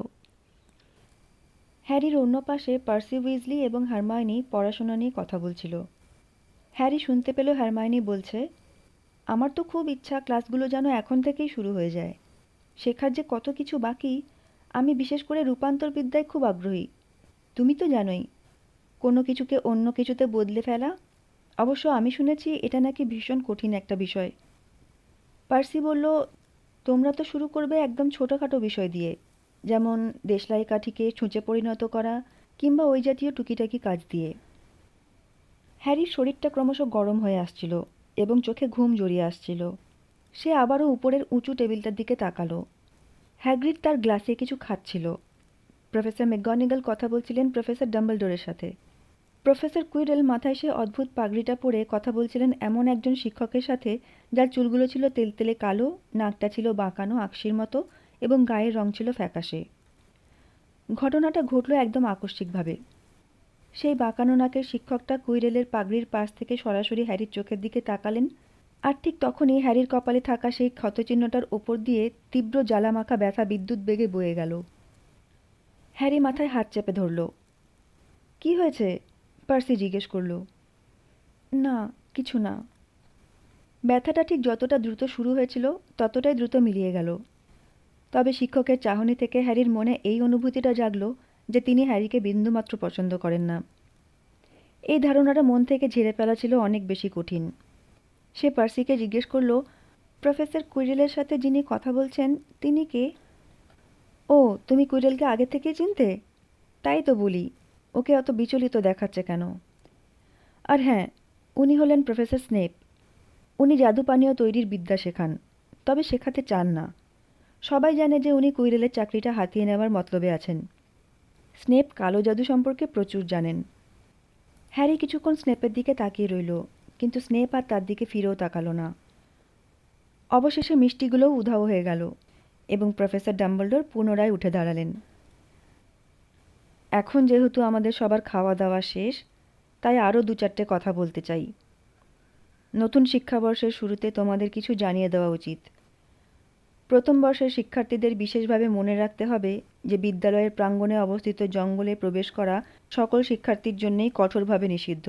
হ্যারির অন্য পাশে পার্সি উইজলি এবং হারমায়োনি পড়াশোনা নিয়ে কথা বলছিল। হ্যারি শুনতে পেল হারমায়োনি বলছে, আমার তো খুব ইচ্ছা ক্লাসগুলো যেন এখন থেকেই শুরু হয়ে যায়। শেখার যে কত কিছু বাকি। আমি বিশেষ করে রূপান্তর বিদ্যায় খুব আগ্রহী। তুমি তো জানোই, কোনো কিছুকে অন্য কিছুতে বদলে ফেলা। অবশ্য আমি শুনেছি এটা নাকি ভীষণ কঠিন একটা বিষয়। পার্সি বলল, তোমরা তো শুরু করবে একদম ছোটোখাটো বিষয় দিয়ে, যেমন দেশলাই কাঠিকে ছুঁচে পরিণত করা, কিংবা ওই জাতীয় টুকিটাকি কাজ দিয়ে। হ্যারির শরীরটা ক্রমশ গরম হয়ে আসছিল এবং চোখে ঘুম জড়িয়ে আসছিল। সে আবারও উপরের উঁচু টেবিলটার দিকে তাকালো। হ্যাগ্রিড তার গ্লাসে কিছু খাচ্ছিল। প্রফেসর ম্যাকগনিগাল কথা বলছিলেন প্রফেসর ডাম্বলডোরের সাথে। প্রফেসর কুইরেল মাথায় সে অদ্ভুত পাগড়িটা পরে কথা বলছিলেন এমন একজন শিক্ষকের সাথে যার চুলগুলো ছিল তেলতেলে কালো, নাকটা ছিল বাঁকানো আকশির মতো এবং গায়ের রং ছিল ফ্যাকাশে। ঘটনাটা ঘটল একদম আকস্মিকভাবে। সেই বাঁকানো নাকের শিক্ষকটা কুইরেলের পাগড়ির পাশ থেকে সরাসরি হ্যারির চোখের দিকে তাকালেন, আর ঠিক তখনই হ্যারির কপালে থাকা সেই ক্ষতচিহ্নটার ওপর দিয়ে তীব্র জ্বালামাখা ব্যথা বিদ্যুৎ বেগে বয়ে গেল। হ্যারি মাথায় হাত চেপে ধরল। কি হয়েছে? পার্সি জিজ্ঞেস করল। না, কিছু না। ব্যথাটা ঠিক যতটা দ্রুত শুরু হয়েছিল ততটাই দ্রুত মিলিয়ে গেল। তবে শিক্ষকের চাহনি থেকে হ্যারির মনে এই অনুভূতিটা জাগল যে তিনি হ্যারিকে বিন্দুমাত্র পছন্দ করেন না। এই ধারণাটা মন থেকে ঝেড়ে ফেলা ছিল অনেক বেশি কঠিন। সে পার্সিকে জিজ্ঞেস করল, প্রফেসর কুইরেলের সাথে যিনি কথা বলছেন তিনি কে? ও, তুমি কুইরেলকে আগে থেকেই চিনতে? তাই তো বলি, ওকে অত বিচলিত দেখাচ্ছে কেন? আর হ্যাঁ, উনি হলেন প্রফেসর স্নেপ। উনি জাদু পানীয় তৈরির বিদ্যা শেখান, তবে শেখাতে চান না। সবাই জানে যে উনি কুইরেলের চাকরিটা হাতিয়ে নেওয়ার মতলবে আছেন। স্নেপ কালো জাদু সম্পর্কে প্রচুর জানেন। হ্যারি কিছুক্ষণ স্নেপের দিকে তাকিয়ে রইল, কিন্তু স্নেপ আর তার দিকে ফিরেও তাকালো না। অবশেষে মিষ্টিগুলোও উধাও হয়ে গেল এবং প্রফেসর ডাম্বলডোর পুনরায় উঠে দাঁড়ালেন। এখন যেহেতু আমাদের সবার খাওয়া দাওয়া শেষ, তাই আরও 2-4টে কথা বলতে চাই। নতুন শিক্ষাবর্ষের শুরুতে তোমাদের কিছু জানিয়ে দেওয়া উচিত। প্রথম বর্ষের শিক্ষার্থীদের বিশেষভাবে মনে রাখতে হবে যে বিদ্যালয়ের প্রাঙ্গণে অবস্থিত জঙ্গলে প্রবেশ করা সকল শিক্ষার্থীর জন্যই কঠোরভাবে নিষিদ্ধ।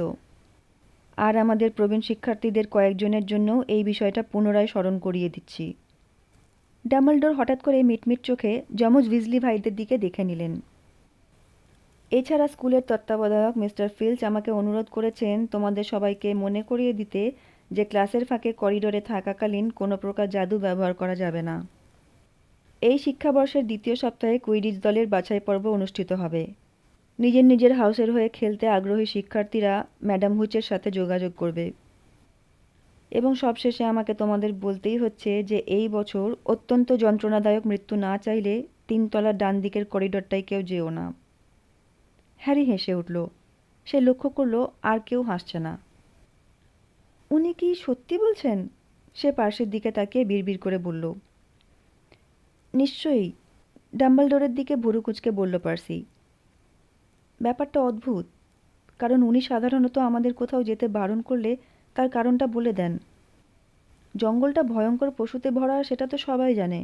আর আমাদের প্রবীণ শিক্ষার্থীদের কয়েকজনের জন্যও এই বিষয়টা পুনরায় স্মরণ করিয়ে দিচ্ছি। ডাম্বলডোর হঠাৎ করে মিটমিট চোখে যমজ উইজলি ভাইদের দিকে দেখে নিলেন। এছাড়া স্কুলের তত্ত্বাবধায়ক মিস্টার ফিল্চ আমাকে অনুরোধ করেছেন তোমাদের সবাইকে মনে করিয়ে দিতে যে ক্লাসের ফাঁকে করিডোরে থাকাকালীন কোনো প্রকার জাদু ব্যবহার করা যাবে না। এই শিক্ষাবর্ষের দ্বিতীয় সপ্তাহে কুইডিচ দলের বাছাই পর্ব অনুষ্ঠিত হবে। নিজের নিজের হাউসের হয়ে খেলতে আগ্রহী শিক্ষার্থীরা ম্যাডাম হুচের সাথে যোগাযোগ করবে। এবং সবশেষে আমাকে তোমাদের বলতেই হচ্ছে যে এই বছর অত্যন্ত যন্ত্রণাদায়ক মৃত্যু না চাইলে 3তলার ডান দিকের করিডোরটায় কেউ যেও না। হ্যারি হেসে উঠল। সে লক্ষ্য করল আর কেউ হাসছে না। উনি কি সত্যি বলছেন? সে পার্শ্বের দিকে তাকিয়ে বিড়বিড় করে বলল। নিশ্চয়ই, ডাম্বলডোরের দিকে ভুরু কুঁচকে বলল পার্সি। ব্যাপারটা অদ্ভুত, কারণ উনি সাধারণত আমাদের কোথাও যেতে বারণ করলে তার কারণটা বলে দেন। জঙ্গলটা ভয়ঙ্কর পশুতে ভরা সেটা তো সবাই জানে।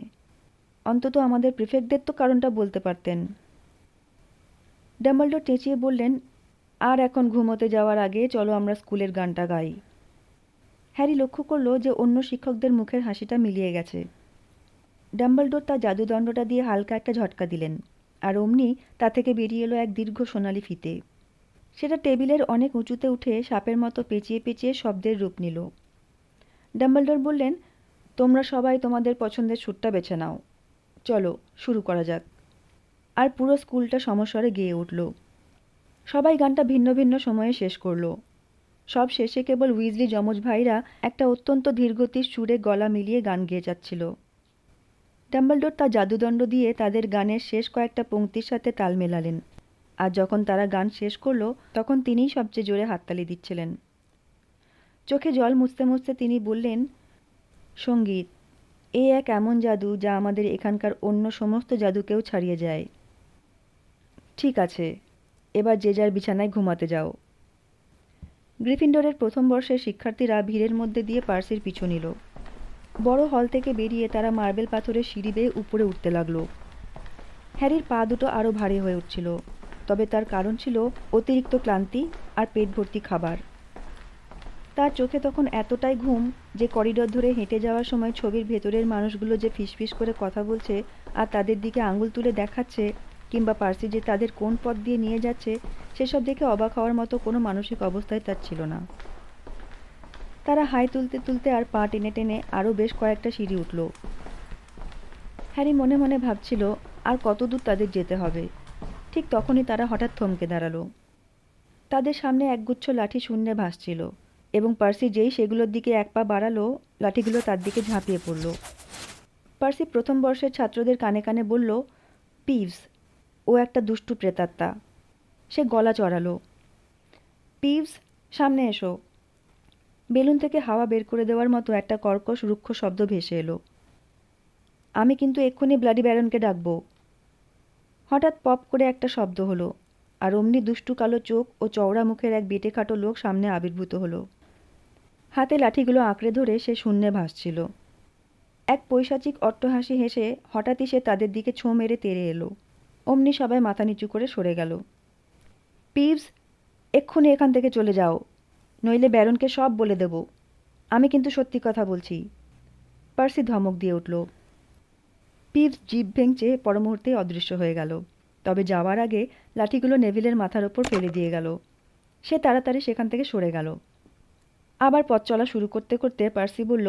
অন্তত আমাদের প্রিফেক্টদের তো কারণটা বলতে পারতেন। ডাম্বলডোর চেঁচিয়ে বললেন, আর এখন ঘুমোতে যাওয়ার আগে চলো আমরা স্কুলের গানটা গাই। হ্যারি লক্ষ্য করল যে অন্য শিক্ষকদের মুখের হাসিটা মিলিয়ে গেছে। ডাম্বলডোর তার জাদুদণ্ডটা দিয়ে হালকা একটা ঝটকা দিলেন, আর অমনি তা থেকে বেরিয়ে এলো এক দীর্ঘ সোনালি ফিতে। সেটা টেবিলের অনেক উঁচুতে উঠে সাপের মতো পেঁচিয়ে পেঁচিয়ে শব্দের রূপ নিল। ডাম্বলডোর বললেন, তোমরা সবাই তোমাদের পছন্দের সুরটা বেছে নাও। চলো শুরু করা যাক। আর পুরো স্কুলটা সমস্বরে গেয়ে উঠল। সবাই গানটা ভিন্ন ভিন্ন সময়ে শেষ করল। সব শেষে কেবল উইজলি যমজ ভাইরা একটা অত্যন্ত ধীরগতির সুরে গলা মিলিয়ে গান গেয়ে যাচ্ছিল। ডাম্বলডোর তার জাদুদণ্ড দিয়ে তাদের গানের শেষ কয়েকটা পংক্তির সাথে তাল মেলালেন, আর যখন তারা গান শেষ করল তখন তিনিই সবচেয়ে জোরে হাততালি দিচ্ছিলেন। চোখে জল মুছতে মুছতে তিনি বললেন, সঙ্গীত, এই এক এমন জাদু যা আমাদের এখানকার অন্য সমস্ত জাদুকেও ছাড়িয়ে যায়। ঠিক আছে, এবার যে যার বিছানায় ঘুমাতে যাও। গ্রিফিন্ডরের প্রথম বর্ষের শিক্ষার্থীরা ভিড়ের মধ্যে দিয়ে পার্সির পিছু নিল। বড় হল থেকে বেরিয়ে তারা মার্বেল পাথরের সিঁড়ি বেয়ে উপরে উঠতে লাগলো। হ্যারির পা দুটো আরও ভারী হয়ে উঠছিল, তবে তার কারণ ছিল অতিরিক্ত ক্লান্তি আর পেট ভর্তি খাবার। তার চোখে তখন এতটাই ঘুম যে করিডোর ধরে হেঁটে যাওয়ার সময় ছবির ভেতরের মানুষগুলো যে ফিসফিস করে কথা বলছে আর তাদের দিকে আঙুল তুলে দেখাচ্ছে, কিংবা পার্সি যে তাদের কোন পথ দিয়ে নিয়ে যাচ্ছে, সেসব দেখে অবাক হওয়ার মতো কোনো মানসিক অবস্থায় তার ছিল না। তারা হাই তুলতে তুলতে আর পা টেনে টেনে আরও বেশ কয়েকটা সিঁড়ি উঠল। হ্যারি মনে মনে ভাবছিল আর কত দূর তাদের যেতে হবে। ঠিক তখনই তারা হঠাৎ থমকে দাঁড়ালো। তাদের সামনে একগুচ্ছ লাঠি শূন্যে ভাসছিল এবং পার্সি যেই সেগুলোর দিকে এক পা বাড়ালো, লাঠিগুলো তার দিকে ঝাঁপিয়ে পড়ল। পার্সি প্রথম বর্ষের ছাত্রদের কানে কানে বলল, পিভস, ও একটা দুষ্টু প্রেতাত্মা। সে গলা চড়ালো, পিভস, সামনে এসো। বেলুন থেকে হাওয়া বের করে দেওয়ার মতো একটা কর্কশ রুক্ষ শব্দ ভেসে এলো। আমি কিন্তু এক্ষুনি ব্লাডি ব্যারনকে ডাকবো। হঠাৎ পপ করে একটা শব্দ হলো, আর অমনি দুষ্টু কালো চোখ ও চওড়া মুখের এক বেঁটেখাটো লোক সামনে আবির্ভূত হলো। হাতে লাঠিগুলো আঁকড়ে ধরে সে শূন্যে ভাসছিল। এক পৈশাচিক অট্টহাসি হেসে হঠাৎই সে তাদের দিকে ছোঁ মেরে তেড়ে এলো। অমনি সবাই মাথা নিচু করে সরে গেল। পিভস, এক্ষুনি এখান থেকে চলে যাও, নইলে ব্যারনকে সব বলে দেব। আমি কিন্তু সত্যি কথা বলছি। পার্সি ধমক দিয়ে উঠল। পিভস জিভ ভেঙচে পরমুহূর্তেই অদৃশ্য হয়ে গেল। তবে যাওয়ার আগে লাঠিগুলো নেভিলের মাথার ওপর ফেলে দিয়ে গেল। সে তাড়াতাড়ি সেখান থেকে সরে গেল। আবার পথ চলা শুরু করতে করতে পার্সি বলল,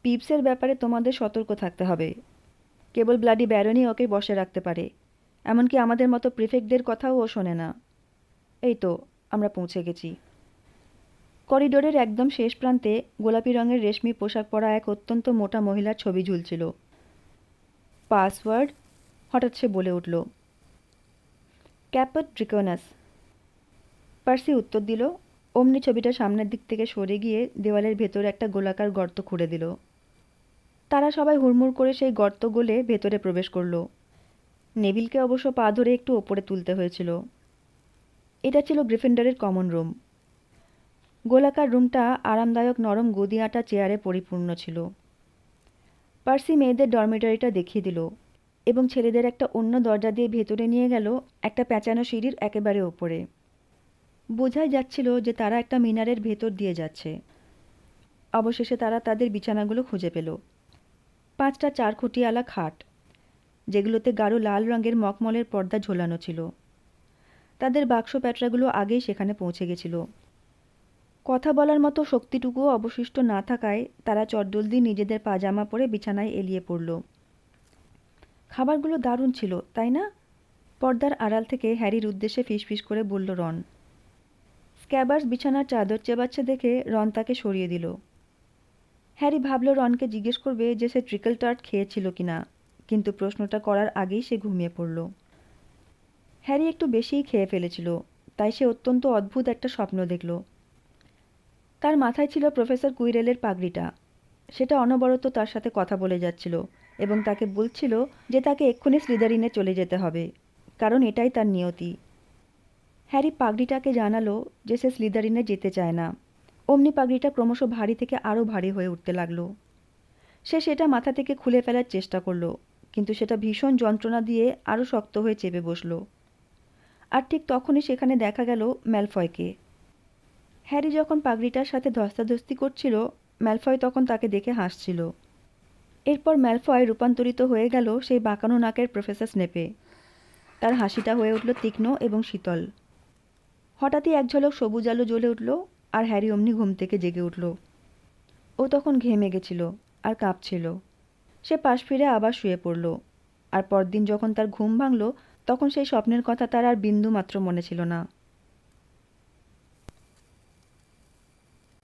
পিভসের ব্যাপারে তোমাদের সতর্ক থাকতে হবে। কেবল ব্লাডি ব্যারনই ওকে বসে রাখতে পারে। এমনকি আমাদের মতো প্রিফেক্টদের কথাও ও শোনে না। এই তো আমরা পৌঁছে গেছি। করিডোরের একদম শেষ প্রান্তে গোলাপি রঙের রেশমি পোশাক পরা এক অত্যন্ত মোটা মহিলার ছবি ঝুলছিল। পাসওয়ার্ড, হঠাৎ সে বলে উঠল। ক্যাপট ড্রিকোনাস। পার্সি উত্তর দিল। অমনি ছবিটা সামনের দিক থেকে সরে গিয়ে দেওয়ালের ভেতরে একটা গোলাকার গর্ত খুঁড়ে দিল। তারা সবাই হুড়মুড় করে সেই গর্ত গলে ভেতরে প্রবেশ করল। নেভিলকে অবশ্য পা ধরে একটু ওপরে তুলতে হয়েছিল। এটা ছিল গ্রিফিন্ডারের কমন রুম। গোলাকার রুমটা আরামদায়ক নরম গদি আঁটা চেয়ারে পরিপূর্ণ ছিল। পার্সি মেয়েদের ডরমিটরিটা দেখিয়ে দিল এবং ছেলেদের একটা অন্য দরজা দিয়ে ভেতরে নিয়ে গেল, একটা প্যাঁচানো সিঁড়ির একেবারে ওপরে। বোঝাই যাচ্ছিল যে তারা একটা মিনারের ভেতর দিয়ে যাচ্ছে। অবশেষে তারা তাদের বিছানাগুলো খুঁজে পেল। 5টা 4 খুঁটিয়ালা খাট, যেগুলোতে গাঢ় লাল রঙের মখমলের পর্দা ঝোলানো ছিল। তাদের বাক্স প্যাটরাগুলো আগেই সেখানে পৌঁছে গেছিল। কথা বলার মতো শক্তিটুকুও অবশিষ্ট না থাকায় তারা চটজলদি নিজেদের পাজামা পরে বিছানায় এলিয়ে পড়ল। খাবারগুলো দারুণ ছিল, তাই না? পর্দার আড়াল থেকে হ্যারির উদ্দেশ্যে ফিসফিস করে বলল রন। স্ক্যাবার্স বিছানার চাদর চেবাচ্ছে দেখে রন তাকে সরিয়ে দিল। হ্যারি ভাবল রনকে জিজ্ঞেস করবে যে সে ট্রিকল টার্ট খেয়েছিল কিনা, কিন্তু প্রশ্নটা করার আগেই সে ঘুমিয়ে পড়ল। হ্যারি একটু বেশিই খেয়ে ফেলেছিল, তাই সে অত্যন্ত অদ্ভুত একটা স্বপ্ন দেখল। তার মাথায় ছিল প্রফেসর কুইরেলের পাগড়িটা। সেটা অনবরত তার সাথে কথা বলে যাচ্ছিল এবং তাকে বলছিল যে তাকে এক্ষুনি স্লিদারিনে চলে যেতে হবে, কারণ এটাই তার নিয়তি। হ্যারি পাগড়িটাকে জানালো যে সে স্লিদারিনে যেতে চায় না। অমনি পাগড়িটা ক্রমশ ভারী থেকে আরও ভারী হয়ে উঠতে লাগলো। সে সেটা মাথা থেকে খুলে ফেলার চেষ্টা করলো, কিন্তু সেটা ভীষণ যন্ত্রণা দিয়ে আরও শক্ত হয়ে চেপে বসল। আর ঠিক তখনই সেখানে দেখা গেল ম্যালফয়কে। হ্যারি যখন পাগড়িটার সাথে ধস্তাধস্তি করছিল, ম্যালফয় তখন তাকে দেখে হাসছিল। এরপর ম্যালফয় রূপান্তরিত হয়ে গেল সেই বাঁকানো নাকের প্রফেসর স্নেপে। তার হাসিটা হয়ে উঠল তীক্ষ্ণ এবং শীতল। হঠাৎই এক ঝলক সবুজ আলো জ্বলে উঠল, আর হ্যারি অমনি ঘুম থেকে জেগে উঠল। ও তখন ঘেমে গেছিল আর কাঁপছিল। সে পাশ ফিরে আবার শুয়ে পড়ল। আর পরদিন যখন তার ঘুম ভাঙল, তখন সেই স্বপ্নের কথা তার আর বিন্দু মাত্র মনে ছিল না।